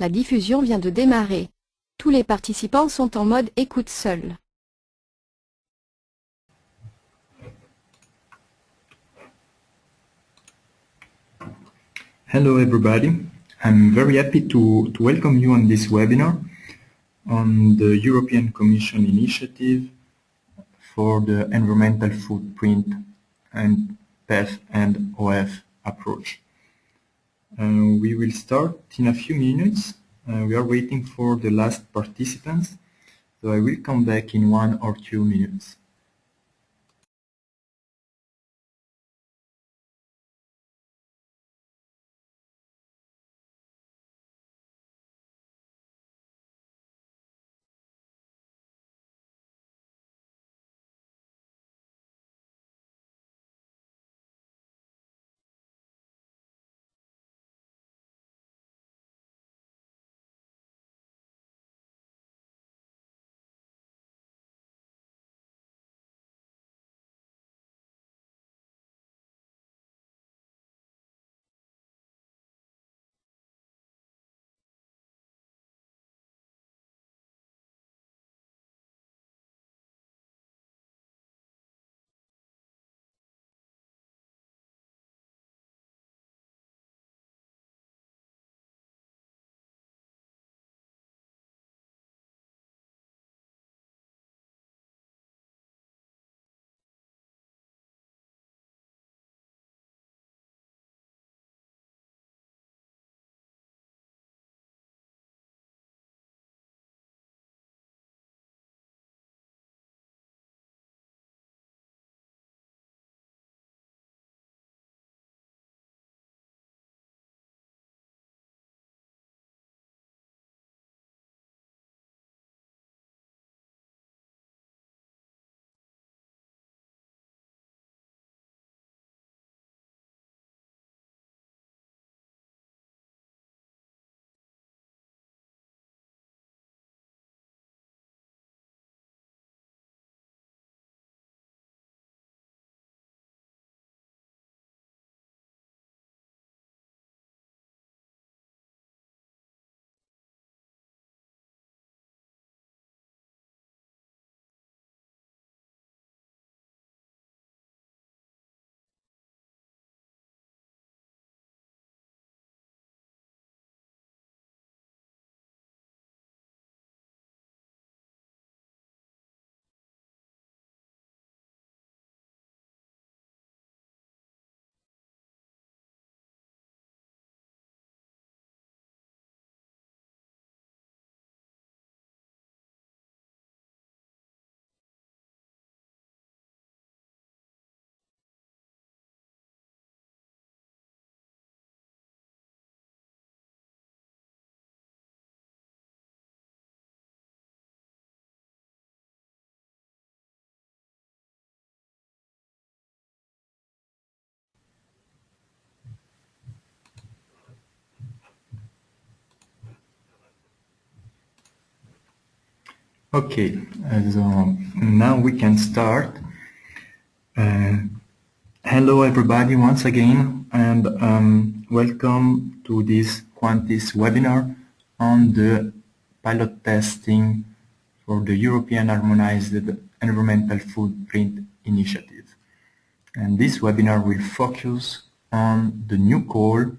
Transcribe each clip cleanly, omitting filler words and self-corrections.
La diffusion vient de démarrer. Tous les participants sont en mode écoute seul. Hello everybody, I'm very happy to welcome you on this webinar on the European Commission initiative for the environmental footprint and PEF and OF approach. We will start in a few minutes. We are waiting for the last participants, so I will come back in 1 or 2 minutes. Okay, so now we can start. Hello everybody once again, and welcome to this Quantis webinar on the pilot testing for the European Harmonized Environmental Footprint Initiative. And this webinar will focus on the new call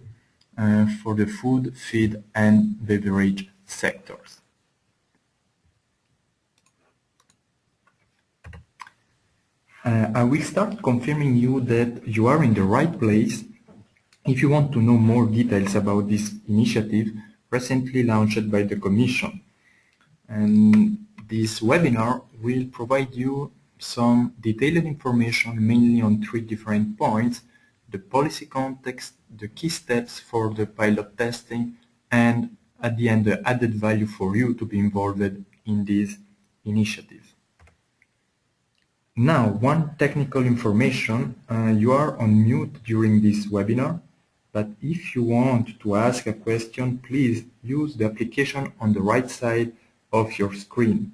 for the food, feed and beverage sectors. I will start confirming you that you are in the right place. If you want to know more details about this initiative recently launched by the Commission. And this webinar will provide you some detailed information mainly on 3 different points: the policy context, the key steps for the pilot testing, and at the end the added value for you to be involved in this initiative. Now, one technical information, you are on mute during this webinar, but if you want to ask a question, please use the application on the right side of your screen.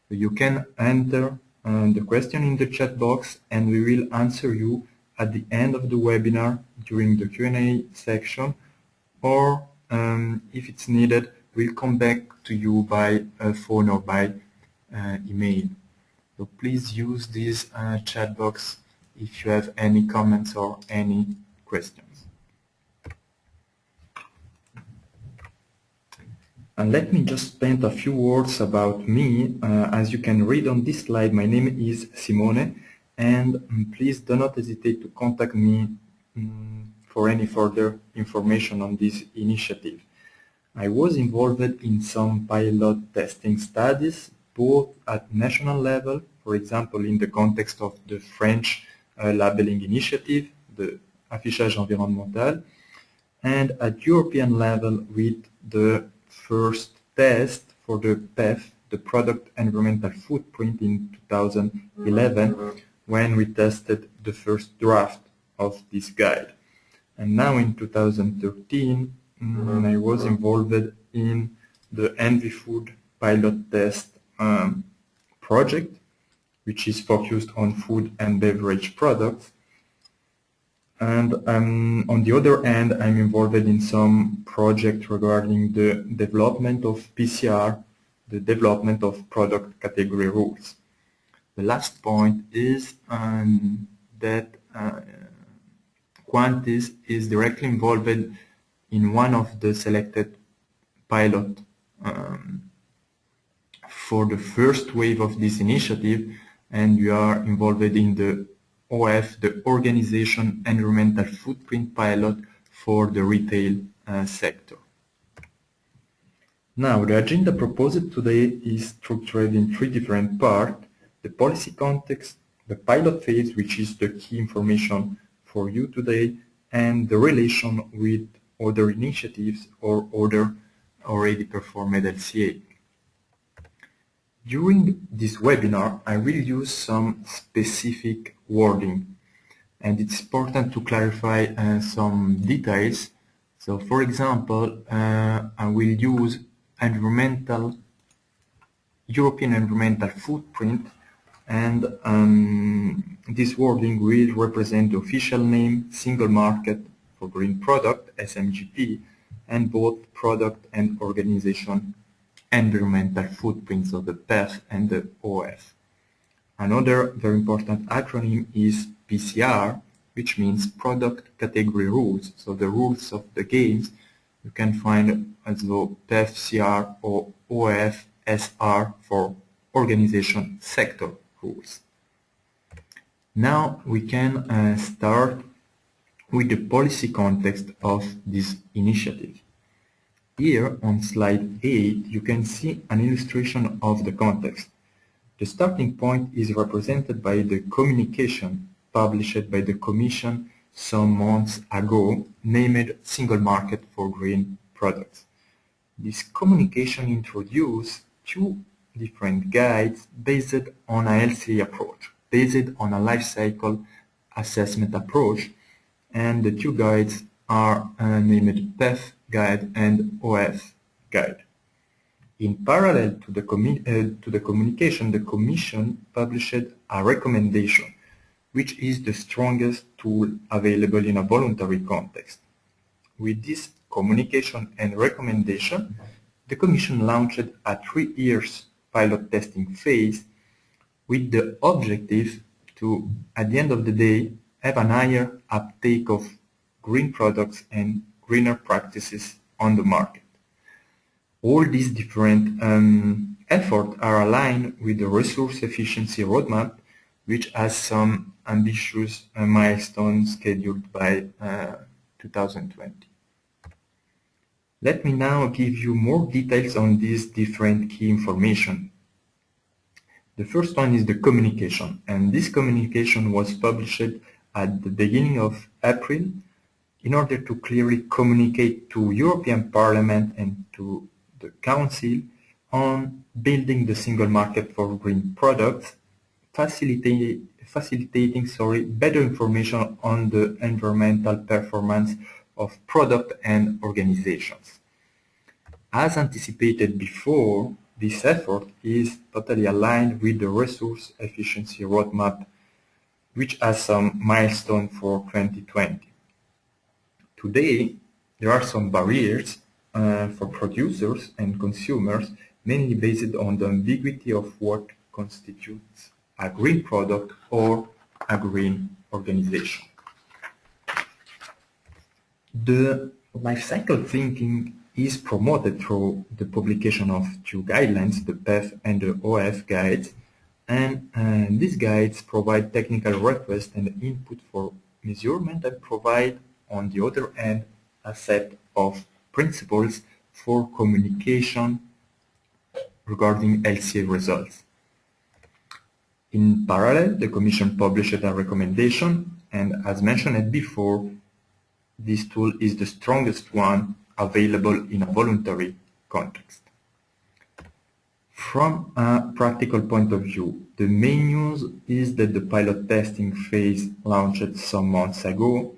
You can enter the question in the chat box and we will answer you at the end of the webinar during the Q&A section, or if it's needed, will come back to you by phone or by email. So please use this chat box if you have any comments or any questions. And let me just spend a few words about me. As you can read on this slide, my name is Simone, and please do not hesitate to contact me for any further information on this initiative. I was involved in some pilot testing studies, both at national level, for example, in the context of the French labeling initiative, the affichage environnemental, and at European level with the first test for the PEF, the Product Environmental Footprint, in 2011, when we tested the first draft of this guide. And now in 2013, I was involved in the EnviFood pilot test project, which is focused on food and beverage products. And on the other hand, I'm involved in some project regarding the development of PCR, the development of product category rules. The last point is that Quantis is directly involved in one of the selected pilot for the first wave of this initiative, and we are involved in the OF, the Organization Environmental Footprint Pilot for the retail sector. Now, the agenda proposed today is structured in three different parts: the policy context, the pilot phase, which is the key information for you today, and the relation with other initiatives or other already performed LCA. During this webinar, I will use some specific wording, and it's important to clarify some details. So, for example, I will use European environmental footprint, and this wording will represent the official name, single market for green product, SMGP, and both product and organization environmental footprints of the PEF and the OF. Another very important acronym is PCR, which means Product Category Rules. So the rules of the games you can find as though PEF-CR or OF-SR for Organization Sector Rules. Now we can start with the policy context of this initiative. Here on slide 8 you can see an illustration of the context. The starting point is represented by the communication published by the Commission some months ago, named Single Market for Green Products. This communication introduced two different guides based on a LCA approach, based on a life cycle assessment approach, and the two guides are named PEF guide and OF guide. In parallel to the communication, the Commission published a recommendation, which is the strongest tool available in a voluntary context. With this communication and recommendation, the Commission launched a 3-year pilot testing phase with the objective to, at the end of the day, have an higher uptake of green products and greener practices on the market. All these different efforts are aligned with the resource efficiency roadmap, which has some ambitious milestones scheduled by 2020. Let me now give you more details on these different key information. The first one is the communication, and this communication was published at the beginning of April in order to clearly communicate to European Parliament and to the Council on building the single market for green products, facilitating better information on the environmental performance of product and organizations. As anticipated before, this effort is totally aligned with the resource efficiency roadmap, which has some milestone for 2020. Today, there are some barriers for producers and consumers, mainly based on the ambiguity of what constitutes a green product or a green organization. The life cycle thinking is promoted through the publication of two guidelines, the PEF and the OF guides, and these guides provide technical requests and input for measurement and provide, on the other hand, a set of principles for communication regarding LCA results. In parallel, the Commission published a recommendation, and as mentioned before, this tool is the strongest one available in a voluntary context. From a practical point of view, the main news is that the pilot testing phase launched some months ago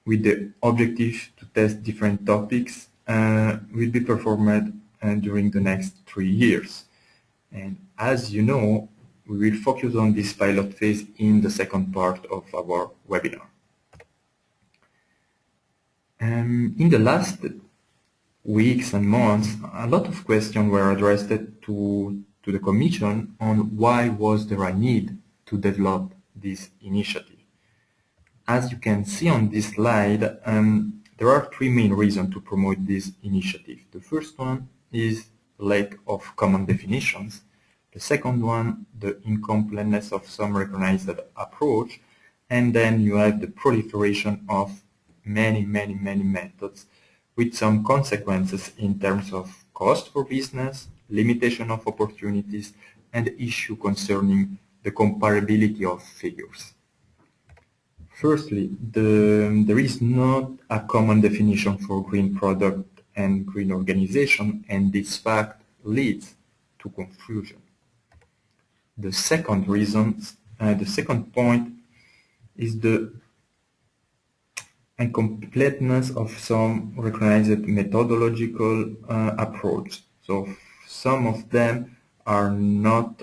with the objective to test different topics will be performed during the next 3 years. And as you know, we will focus on this pilot phase in the second part of our webinar. In the last weeks and months, a lot of questions were addressed to the Commission on why was there a need to develop this initiative. As you can see on this slide, there are 3 main reasons to promote this initiative. The first one is lack of common definitions. The second one, the incompleteness of some recognized approach. And then you have the proliferation of many methods with some consequences in terms of cost for business, limitation of opportunities, and issue concerning the comparability of figures. Firstly, there is not a common definition for green product and green organization, and this fact leads to confusion. The second point is the incompleteness of some recognized methodological approach. So some of them are not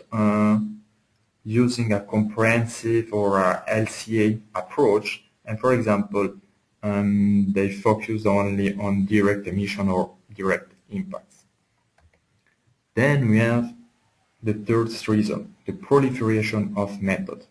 using a comprehensive or a LCA approach, and for example, they focus only on direct emission or direct impacts. Then we have the third reason, the proliferation of methods.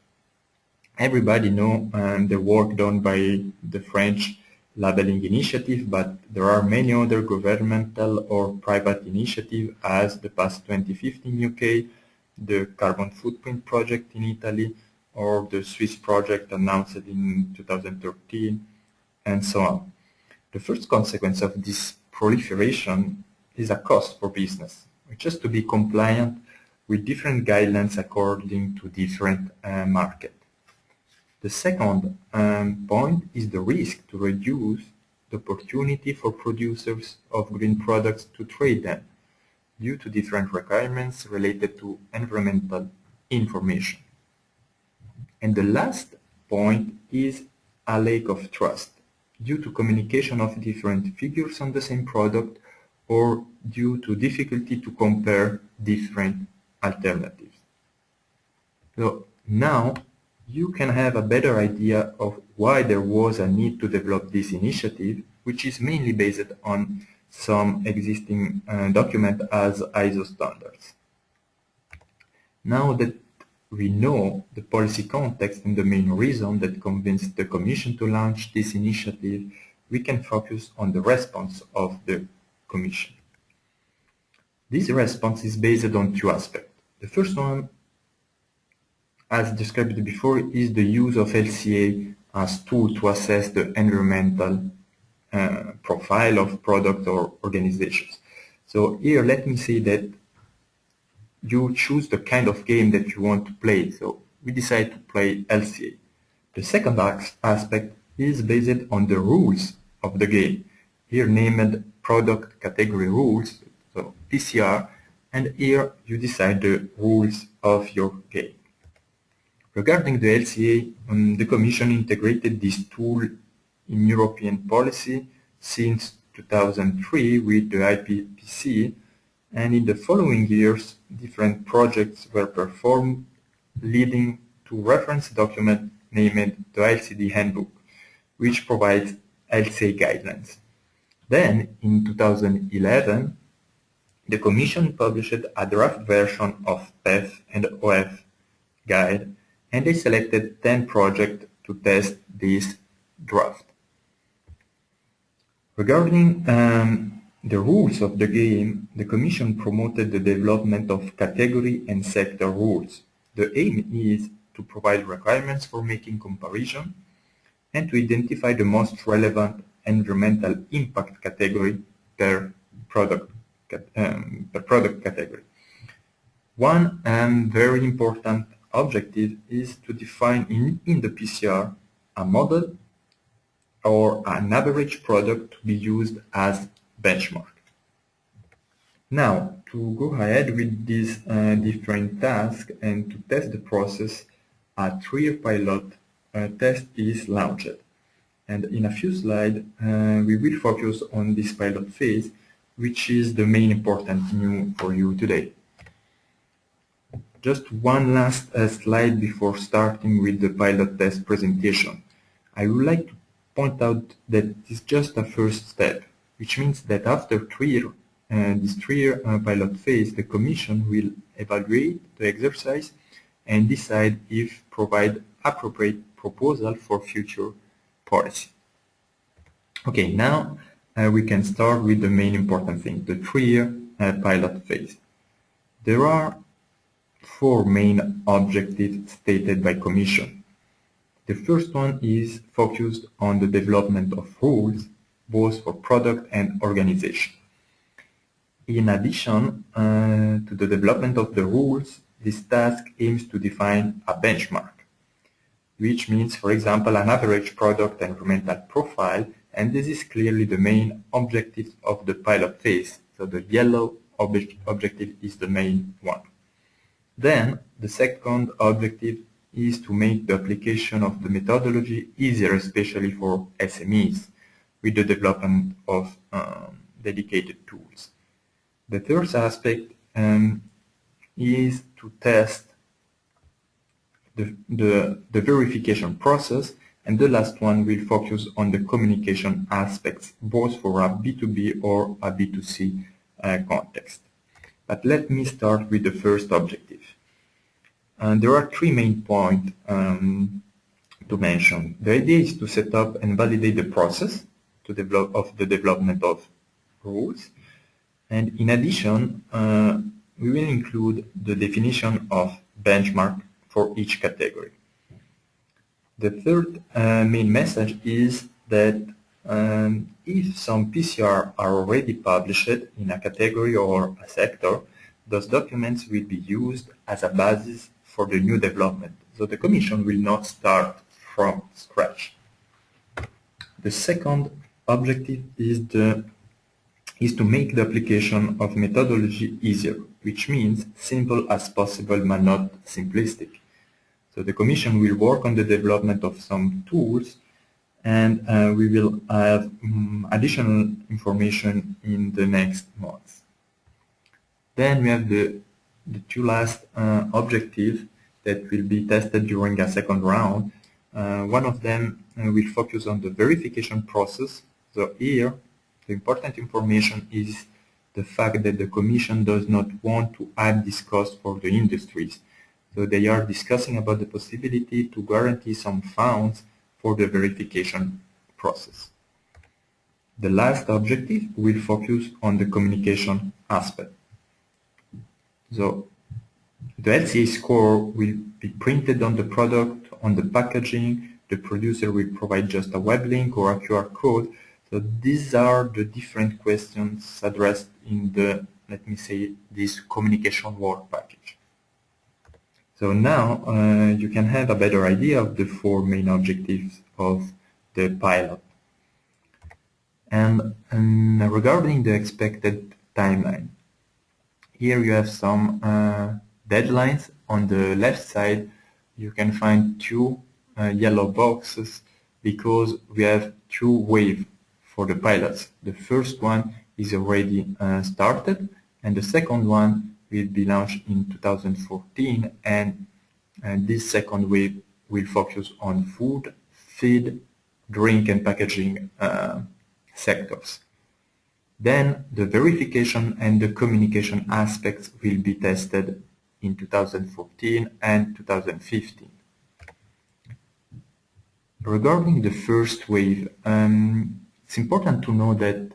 Everybody knows the work done by the French labeling initiative, but there are many other governmental or private initiatives as the PAS 2050 in UK, the Carbon Footprint Project in Italy, or the Swiss project announced in 2013, and so on. The first consequence of this proliferation is a cost for business, which has to be compliant with different guidelines according to different markets. The second point is the risk to reduce the opportunity for producers of green products to trade them due to different requirements related to environmental information. And the last point is a lack of trust due to communication of different figures on the same product or due to difficulty to compare different alternatives. So now you can have a better idea of why there was a need to develop this initiative, which is mainly based on some existing document as ISO standards. Now that we know the policy context and the main reason that convinced the Commission to launch this initiative, we can focus on the response of the Commission. This response is based on 2 aspects. The first one, as described before, is the use of LCA as tool to assess the environmental profile of product or organizations. So here let me say that you choose the kind of game that you want to play. So we decide to play LCA. The second aspect is based on the rules of the game. Here named product category rules, so PCR, and here you decide the rules of your game. Regarding the LCA, the Commission integrated this tool in European policy since 2003 with the IPPC, and in the following years different projects were performed leading to reference document named the LCD Handbook, which provides LCA guidelines. Then, in 2011, the Commission published a draft version of PEF and OF guide, and they selected 10 projects to test this draft. Regarding the rules of the game, the Commission promoted the development of category and sector rules. The aim is to provide requirements for making comparison and to identify the most relevant environmental impact category per product category. One very important objective is to define in the PCR a model or an average product to be used as benchmark. Now, to go ahead with these different tasks and to test the process, a 3-year pilot test is launched. And in a few slides, we will focus on this pilot phase, which is the main important news for you today. Just one last slide before starting with the pilot test presentation. I would like to point out that it's just a first step, which means that after this 3-year pilot phase, the Commission will evaluate the exercise and decide if provide appropriate proposal for future policy. Okay, now we can start with the main important thing, the 3-year pilot phase. There are 4 main objectives stated by Commission. The first one is focused on the development of rules, both for product and organization. In addition to the development of the rules, this task aims to define a benchmark, which means, for example, an average product environmental profile, and this is clearly the main objective of the pilot phase. So the yellow objective is the main one. Then, the second objective is to make the application of the methodology easier, especially for SMEs, with the development of dedicated tools. The third aspect is to test the verification process, and the last one will focus on the communication aspects, both for a B2B or a B2C context. But let me start with the first objective. There are 3 main points to mention. The idea is to set up and validate the process of the development of rules. And in addition, we will include the definition of benchmark for each category. The third main message is that if some PCR are already published in a category or a sector, those documents will be used as a basis for the new development. So the Commission will not start from scratch. The second objective is to make the application of methodology easier, which means simple as possible but not simplistic. So the Commission will work on the development of some tools, and we will have additional information in the next months. Then we have the 2 last objectives that will be tested during a second round. One of them will focus on the verification process. So here, the important information is the fact that the Commission does not want to add this cost for the industries. So they are discussing about the possibility to guarantee some funds for the verification process. The last objective will focus on the communication aspect. So the LCA score will be printed on the product, on the packaging. The producer will provide just a web link or a QR code. So these are the different questions addressed in the, let me say, this communication work package. So now you can have a better idea of the 4 main objectives of the pilot. And regarding the expected timeline, here you have some deadlines. On the left side, you can find 2 yellow boxes because we have 2 waves for the pilots. The first one is already started, and the second one will be launched in 2014, and this second wave will focus on food, feed, drink and packaging sectors. Then the verification and the communication aspects will be tested in 2014 and 2015. Regarding the first wave, it's important to know that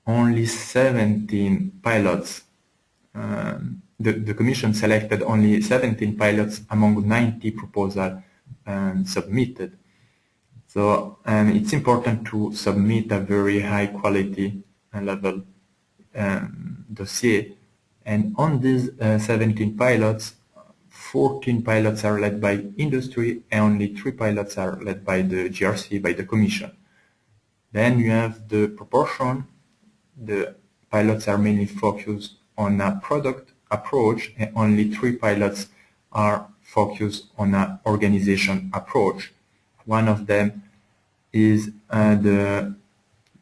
only 17 pilots, the Commission selected only 17 pilots among 90 proposals submitted. So it's important to submit a very high quality level dossier. And on these 17 pilots, 14 pilots are led by industry and only 3 pilots are led by the GRC, by the Commission. Then you have the proportion. The pilots are mainly focused on a product approach and only 3 pilots are focused on an organization approach. One of them is the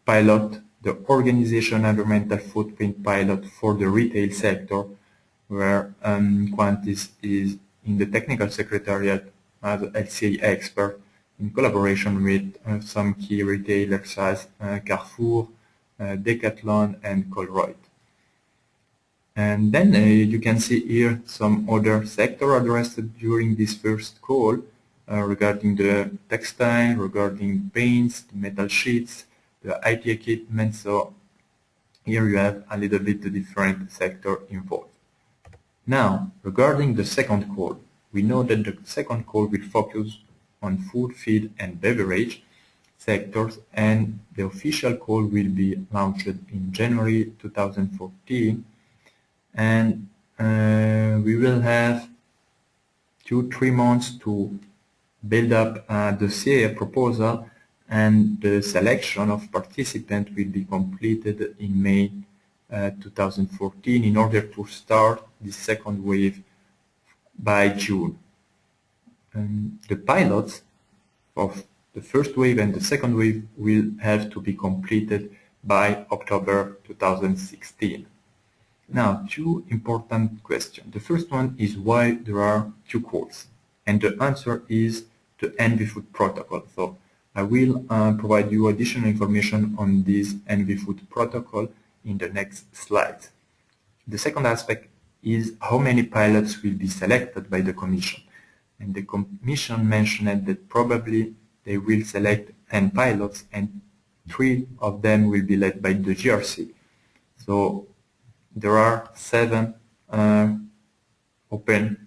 pilot, the organization environmental footprint pilot for the retail sector, where Quantis is in the technical secretariat as LCA expert in collaboration with some key retailers as Carrefour, Decathlon and Colruyt. And then you can see here some other sector addressed during this first call regarding the textile, regarding paints, the metal sheets, the IT equipment. So here you have a little bit the different sector involved. Now, regarding the second call, we know that the second call will focus on food, feed and beverage sectors, and the official call will be launched in January 2014, and we will have 2-3 months to build up a dossier proposal, and the selection of participants will be completed in May 2014 in order to start the second wave by June. The pilots of the first wave and the second wave will have to be completed by October 2016. Now, 2 important questions. The first one is why there are 2 calls, and the answer is the NV-Food protocol. So I will provide you additional information on this NV-Food protocol in the next slide. The second aspect is how many pilots will be selected by the Commission. And the Commission mentioned that probably they will select 10 pilots and 3 of them will be led by the GRC. So there are 7 open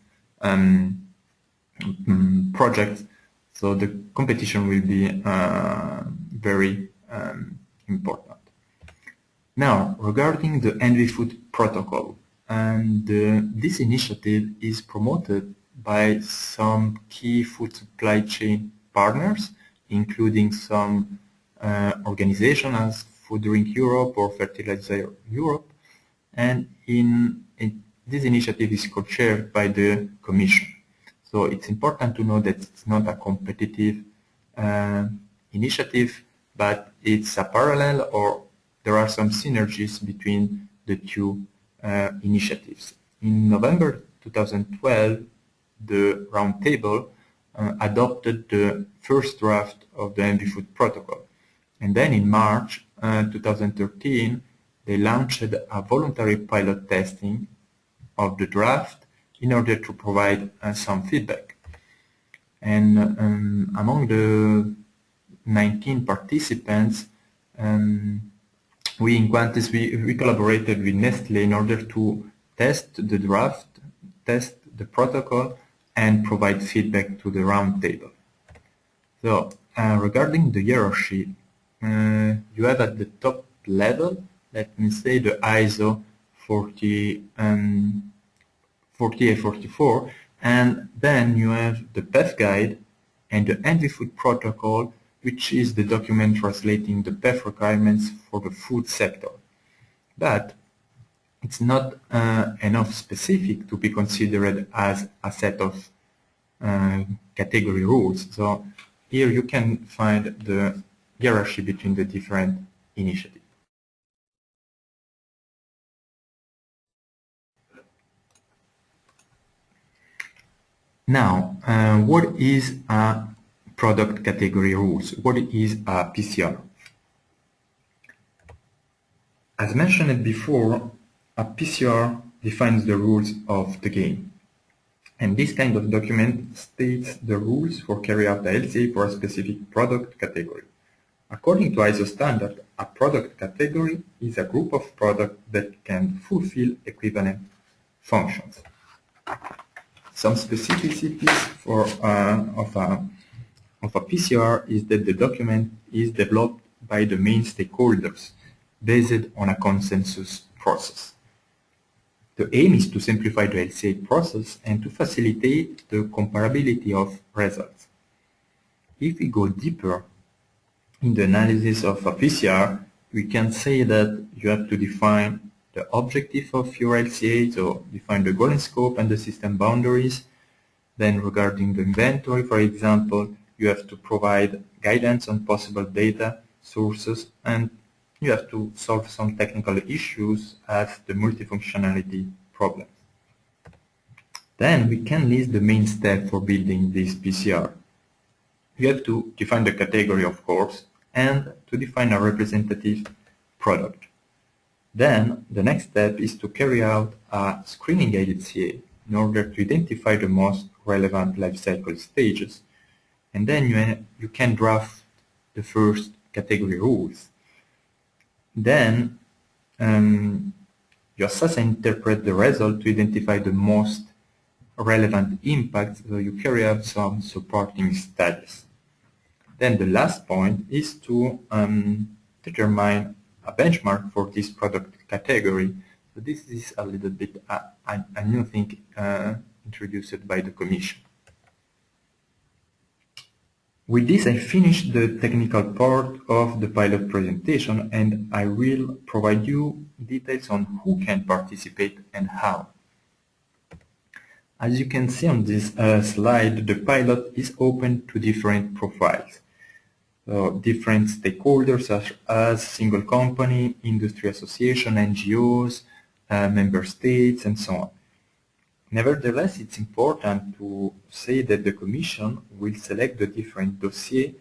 projects, so the competition will be very important. Now, regarding the NV-Food protocol, this initiative is promoted by some key food supply chain partners, including some organizations as Food Drink Europe or Fertilizer Europe, and this initiative is co-chaired by the Commission. So it's important to know that it's not a competitive initiative, but it's a parallel, or there are some synergies between the 2 initiatives. In November 2012, the Roundtable adopted the first draft of the NV-Food protocol. And then in March 2013, they launched a voluntary pilot testing of the draft in order to provide some feedback. And among the 19 participants, we in Quantis, we collaborated with Nestlé in order to test the draft, test the protocol, and provide feedback to the roundtable. So regarding the hierarchy, you have at the top level, let me say, the ISO 4844, and then you have the PEF guide and the NV-Food protocol, which is the document translating the PEF requirements for the food sector. But it's not enough specific to be considered as a set of category rules. So here you can find the hierarchy between the different initiatives. Now, what is a product category rules? What is a PCR? As mentioned before, a PCR defines the rules of the game. And this kind of document states the rules for carry out the LCA for a specific product category. According to ISO standard, a product category is a group of products that can fulfill equivalent functions. Some specificities of a PCR is that the document is developed by the main stakeholders based on a consensus process. The aim is to simplify the LCA process and to facilitate the comparability of results. If we go deeper in the analysis of a PCR, we can say that you have to define the objective of your LCA, so define the goal and scope and the system boundaries. Then regarding the inventory, for example, you have to provide guidance on possible data sources, and you have to solve some technical issues as the multifunctionality problems. Then we can list the main step for building this PCR. You have to define the category, of course, and to define a representative product. Then the next step is to carry out a screening LCA in order to identify the most relevant lifecycle stages, and then you can draft the first category rules. Then you assess and interpret the result to identify the most relevant impacts, so you carry out some supporting studies. Then the last point is to determine a benchmark for this product category. So this is a little bit a new thing introduced by the Commission. With this, I finished the technical part of the pilot presentation, and I will provide you details on who can participate and how. As you can see on this slide, the pilot is open to different profiles. So different stakeholders such as single company, industry association, NGOs, member states, and so on. Nevertheless, it's important to say that the Commission will select the different dossiers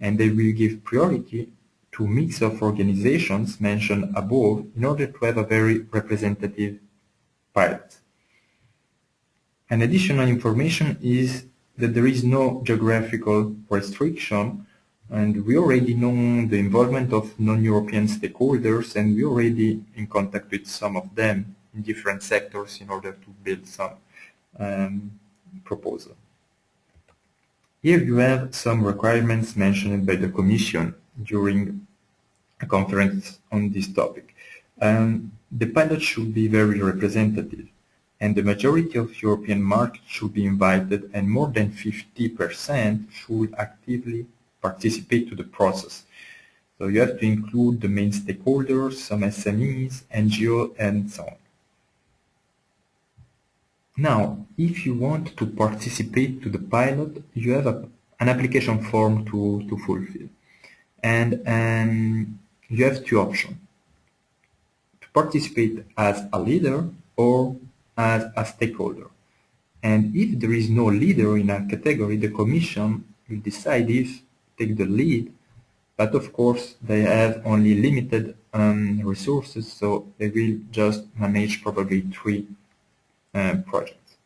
and they will give priority to a mix of organizations mentioned above in order to have a very representative pilot. An additional information is that there is no geographical restriction, and we already know the involvement of non-European stakeholders, and we're already in contact with some of them in different sectors in order to build some proposal. Here you have some requirements mentioned by the Commission during a conference on this topic. The pilot should be very representative, and the majority of European markets should be invited, and more than 50% should actively participate to the process. So you have to include the main stakeholders, some SMEs, NGOs, and so on. Now, if you want to participate to the pilot, you have an application form to fulfill. And you have two options: to participate as a leader or as a stakeholder. And if there is no leader in a category, the Commission will decide if to take the lead, but of course they have only limited resources, so they will just manage probably 3 projects.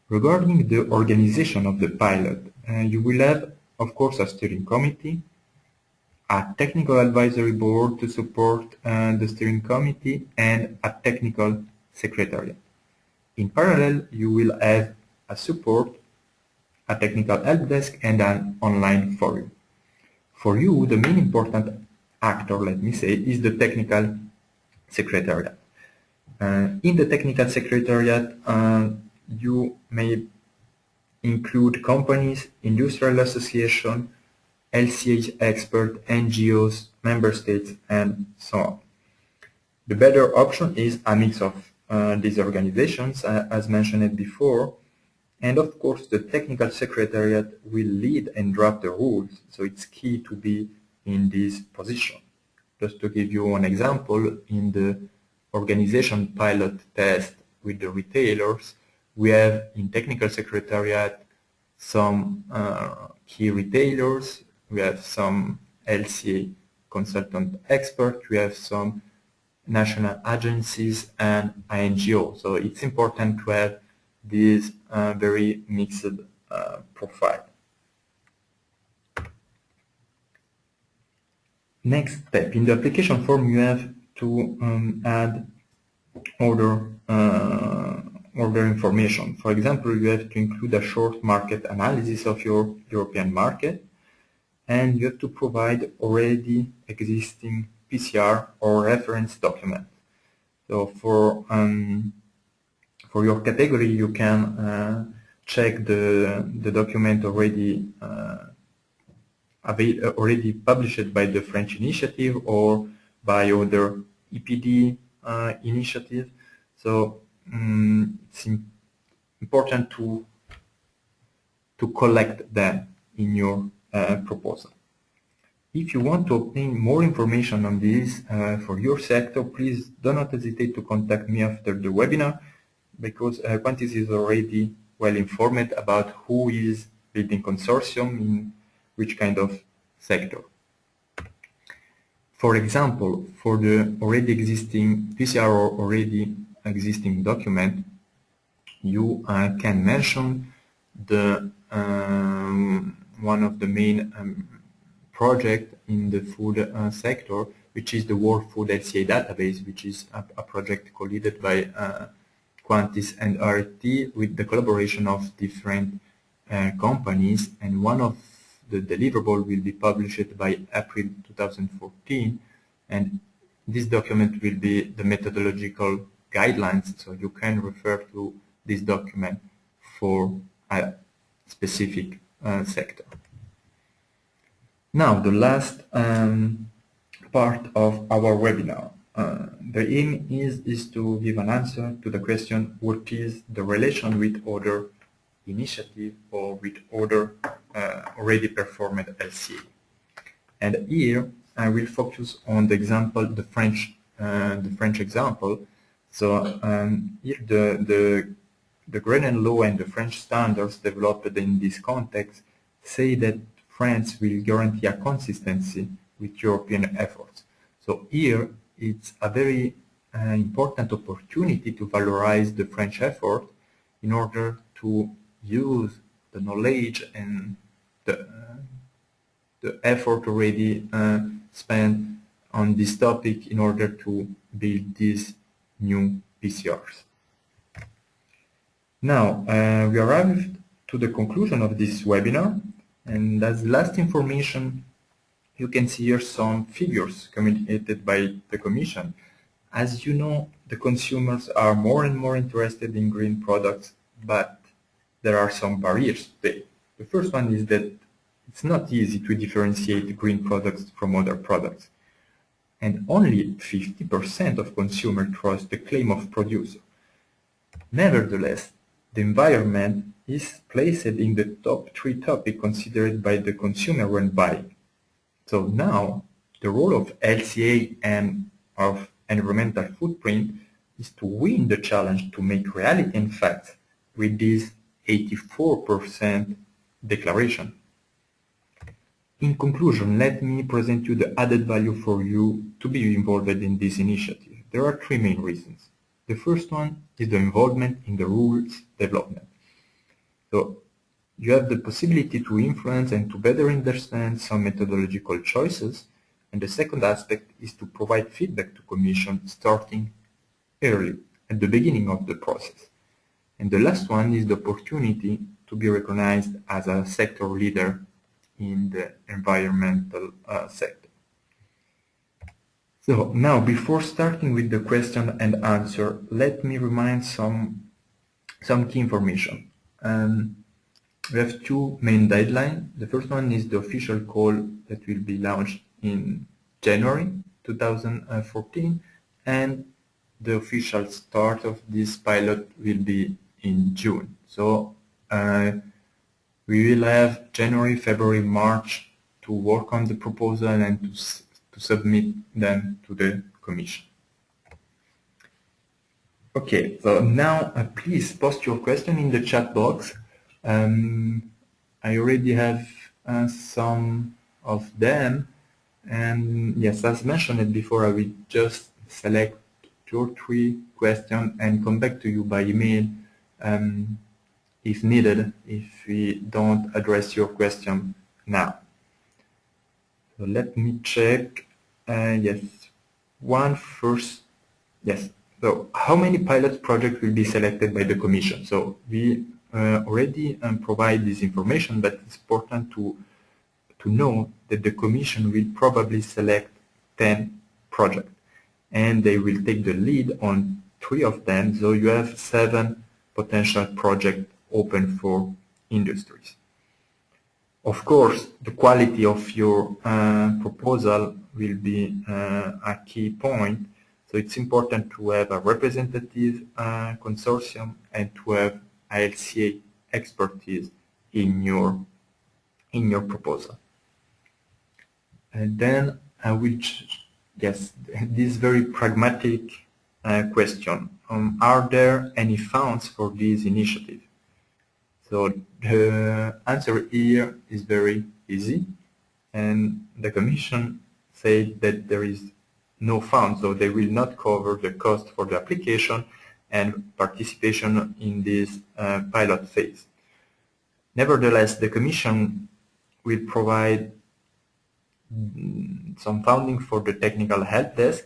Regarding the organization of the pilot, you will have, of course, a steering committee, a technical advisory board to support the steering committee, and a technical secretariat. In parallel, you will have a support, a technical help desk, and an online forum. For you, the main important actor, let me say, is the technical secretariat. In the technical secretariat, you may include companies, industrial association, LCH expert, NGOs, member states, and so on. The better option is a mix of these organizations, as mentioned before, and of course the technical secretariat will lead and draft the rules, so it's key to be in this position. Just to give you an example, in the organization pilot test with the retailers, we have in technical secretariat some key retailers, we have some LCA consultant expert, we have some national agencies, and NGOs. So it's important to have this very mixed profile. Next step, in the application form you have to add order information. For example, you have to include a short market analysis of your European market, and you have to provide already existing PCR or reference document. So for your category, you can check the document already already published by the French initiative or by other EPD initiatives. So it's important to collect them in your proposal. If you want to obtain more information on this for your sector, please do not hesitate to contact me after the webinar, because Quantis is already well informed about who is building consortium in which kind of sector. For example, for the already existing PCR or already existing document, you can mention the one of the main project in the food sector, which is the World Food LCA database, which is a project co-led by Quantis and RT with the collaboration of different companies, and one of the deliverable will be published by April 2014, and this document will be the methodological guidelines, so you can refer to this document for a specific sector. Now, the last part of our webinar. The aim is to give an answer to the question, what is the relation with other initiative or with other already performed LCA? And here I will focus on the example, the French example. So here the Grenelle law and the French standards developed in this context say that France will guarantee a consistency with European efforts. So here it's a very important opportunity to valorize the French effort in order to use the knowledge and the effort already spent on this topic in order to build these new PCRs. Now, we arrived to the conclusion of this webinar, and as last information, you can see here some figures communicated by the Commission. As you know, the consumers are more and more interested in green products, but there are some barriers today. The first one is that it's not easy to differentiate green products from other products, and only 50% of consumers trust the claim of producer. Nevertheless, the environment is placed in the top 3 topics considered by the consumer when buying. So now, the role of LCA and of environmental footprint is to win the challenge to make reality and facts with this 84% declaration. In conclusion, let me present you the added value for you to be involved in this initiative. There are 3 main reasons. The first one is the involvement in the rules development. So you have the possibility to influence and to better understand some methodological choices, and the second aspect is to provide feedback to Commission starting early, at the beginning of the process. And the last one is the opportunity to be recognized as a sector leader in the environmental sector. So now, before starting with the question and answer, let me remind some key information. We have 2 main deadlines. The first one is the official call that will be launched in January 2014, and the official start of this pilot will be in June. So we will have January, February, March to work on the proposal and to submit them to the Commission. Okay, so now please post your question in the chat box. I already have some of them, and yes, as mentioned before, I will just select 2 or 3 questions and come back to you by email if needed, if we don't address your question now. So let me check. Yes, one first. Yes. So how many pilot projects will be selected by the Commission? So we already provide this information, but it's important to know that the Commission will probably select 10 projects, and they will take the lead on 3 of them. So you have 7 potential projects open for industries. Of course, the quality of your proposal will be a key point. So it's important to have a representative consortium and to have ILCA expertise in your proposal. And then I will, yes, this very pragmatic question. Are there any funds for this initiative? So the answer here is very easy, and the Commission said that there is no fund, so they will not cover the cost for the application and participation in this pilot phase. Nevertheless, the Commission will provide some funding for the technical help desk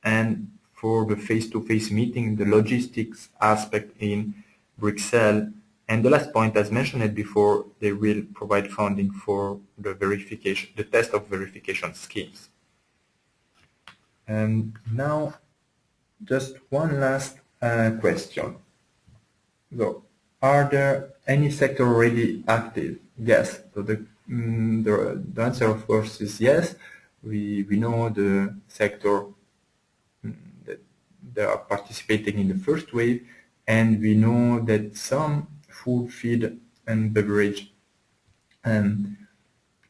and for the face-to-face meeting, the logistics aspect in Brussels. And the last point, as mentioned before, they will provide funding for the verification, the test of verification schemes. And now, just one last question. So, are there any sector already active? Yes. So the answer, of course, is yes. We know the sector that they are participating in the first wave, and we know that some food, feed, and beverage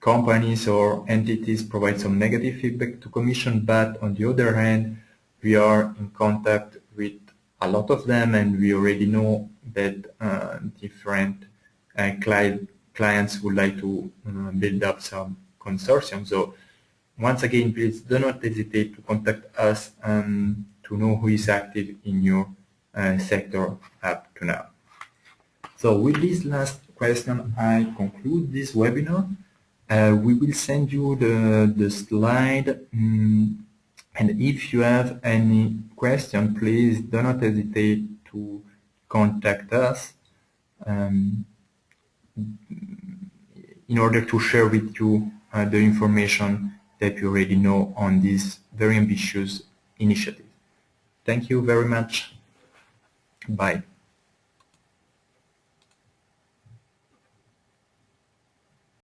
companies or entities provide some negative feedback to Commission, but on the other hand, we are in contact with a lot of them, and we already know that different clients would like to build up some consortium. So once again, please do not hesitate to contact us to know who is active in your sector up to now. So with this last question, I conclude this webinar. We will send you the slide, and if you have any question, please do not hesitate to contact us in order to share with you the information that you already know on this very ambitious initiative. Thank you very much. Bye.